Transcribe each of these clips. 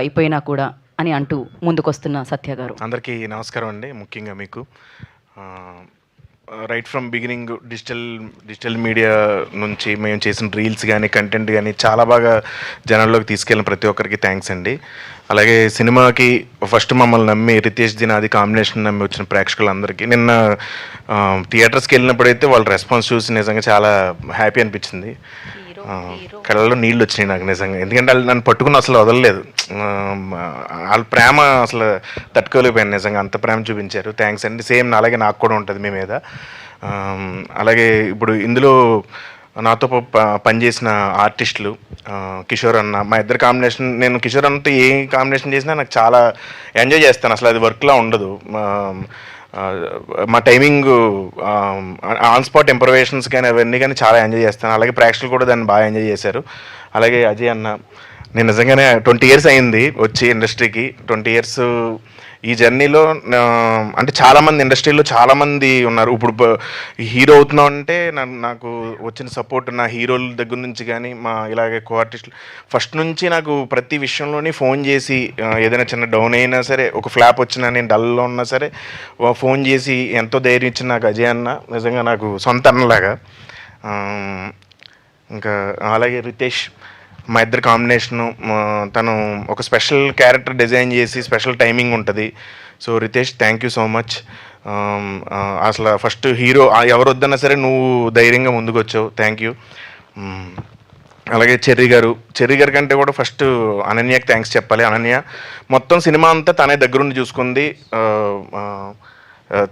అయిపోయినా కూడా అని అంటూ ముందుకొస్తున్న సత్య గారు. అందరికీ నమస్కారం అండి. ముఖ్యంగా మీకు right from beginning digital media నుంచి మేము చేసిన రీల్స్ కానీ కంటెంట్ కానీ చాలా బాగా జనాల్లోకి తీసుకెళ్ళిన ప్రతి ఒక్కరికి థ్యాంక్స్ అండి. అలాగే సినిమాకి ఫస్ట్ మమ్మల్ని నమ్మి రితేష్ దినాది కాంబినేషన్ నమ్మి వచ్చిన ప్రేక్షకులందరికీ నిన్న థియేటర్స్కి వెళ్ళినప్పుడైతే వాళ్ళ రెస్పాన్స్ చూసి నిజంగా చాలా హ్యాపీ అనిపించింది. కళ్ళలో నీళ్ళు వచ్చినాయి నాకు నిజంగా. ఎందుకంటే వాళ్ళు నన్ను పట్టుకుని అసలు వదలలేదు. వాళ్ళ ప్రేమ అసలు తట్టుకోలేకపోయాను నిజంగా. అంత ప్రేమ చూపించారు. థ్యాంక్స్ అండి. సేమ్ అలాగే నాకు కూడా ఉంటుంది మీ మీద. అలాగే ఇప్పుడు ఇందులో నాతో పనిచేసిన ఆర్టిస్టులు కిషోర్ అన్న, మా ఇద్దరు కాంబినేషన్, నేను కిషోర్ అన్నతో ఏ కాంబినేషన్ చేసినా నాకు చాలా ఎంజాయ్ చేస్తాను. అసలు అది వర్క్లా ఉండదు. మా టైమింగ్ ఆన్ స్పాట్ ఇంప్రవేషన్స్ కానీ అవన్నీ కానీ చాలా ఎంజాయ్ చేస్తాను. అలాగే ప్రేక్షకులు కూడా దాన్ని బాగా ఎంజాయ్ చేశారు. అలాగే అజయ్ అన్న, నేను నిజంగానే 20 years అయింది వచ్చి ఇండస్ట్రీకి. 20 years ఈ జర్నీలో అంటే చాలామంది ఇండస్ట్రీలో చాలామంది ఉన్నారు. ఇప్పుడు హీరో అవుతున్నావు అంటే నాకు వచ్చిన సపోర్ట్ నా హీరోల దగ్గర నుంచి కానీ మా ఇలాగే కో ఆర్టిస్టులు ఫస్ట్ నుంచి నాకు ప్రతి విషయంలోని ఫోన్ చేసి ఏదైనా చిన్న డౌన్ అయినా సరే, ఒక ఫ్లాప్ వచ్చినా, నేను డల్లో ఉన్నా సరే ఫోన్ చేసి ఎంతో ధైర్యం ఇచ్చిన నాకు అజయ్ అన్న నిజంగా నాకు సొంత అన్నలాగా. ఇంకా అలాగే రితేష్, మా ఇద్దరు కాంబినేషను, తను ఒక స్పెషల్ క్యారెక్టర్ డిజైన్ చేసి స్పెషల్ టైమింగ్ ఉంటుంది. So Ritesh, thank you so much. అసలు ఫస్ట్ హీరో ఎవరు వద్దన్నా సరే నువ్వు ధైర్యంగా ముందుకు వచ్చావు. Thank you. అలాగే చెర్రీ గారి కంటే కూడా ఫస్ట్ అనన్యకి థ్యాంక్స్ చెప్పాలి. అనన్య మొత్తం సినిమా అంతా తనే దగ్గరుండి చూసుకుంది.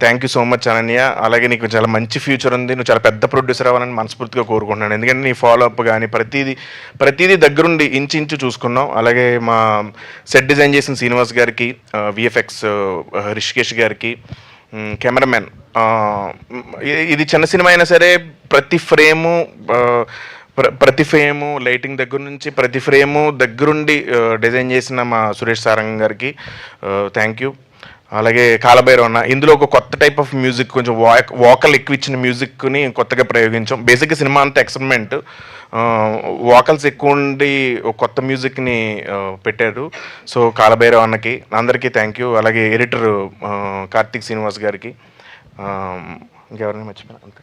Thank you so much Ananya. అలాగే నీకు చాలా మంచి ఫ్యూచర్ ఉంది. నువ్వు చాలా పెద్ద ప్రొడ్యూసర్ అవ్వాలని మనస్ఫూర్తిగా కోరుకుంటున్నాను. ఎందుకంటే నీ ఫాలోఅప్ కానీ ప్రతిదీ దగ్గరుండి ఇంచు చూసుకున్నావు. అలాగే మా సెట్ డిజైన్ చేసిన శ్రీనివాస్ గారికి, విఎఫ్ఎక్స్ రిషికేష్ గారికి, కెమెరామెన్, ఇది చిన్న సినిమా అయినా సరే ప్రతి ఫ్రేము లైటింగ్ దగ్గర నుంచి ప్రతి ఫ్రేము దగ్గరుండి డిజైన్ చేసిన మా సురేష్ సారంగ్ గారికి థ్యాంక్ యూ. అలాగే కాలభైరవ్ అన్న, ఇందులో ఒక కొత్త టైప్ ఆఫ్ మ్యూజిక్, కొంచెం వాకల్ ఎక్కువ ఇచ్చిన మ్యూజిక్ని కొత్తగా ప్రయోగించాం. బేసిక్గా సినిమా అంతా ఎక్స్పెరిమెంట్, వాకల్స్ ఎక్కువ ఉండి ఒక కొత్త మ్యూజిక్ని పెట్టారు. సో కాలభైరవ్ అన్నకి అందరికీ థ్యాంక్ యూ. అలాగే ఎడిటర్ కార్తిక్ శ్రీనివాస్ గారికి, ఇంకెవరిని మర్చిపోయినా అంతే,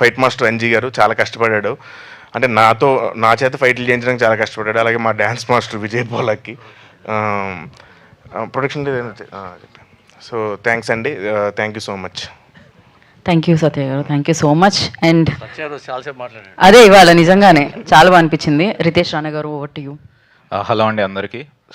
ఫైట్ మాస్టర్ అంజీ గారు చాలా కష్టపడ్డాడు. అంటే నా చేత ఫైట్లు చేయించడానికి చాలా కష్టపడ్డాడు. అలాగే మా dance master Vijay Polaki, production so thanks అండి. Thank you so much. Thank you Satya garu, thank you so much. And అదే ఇవాళ నిజంగానే చాలా బాగా అనిపించింది. రితేష్ రాణా గారు, ఓవర్ టు యూ. హలో అండి అందరికీ.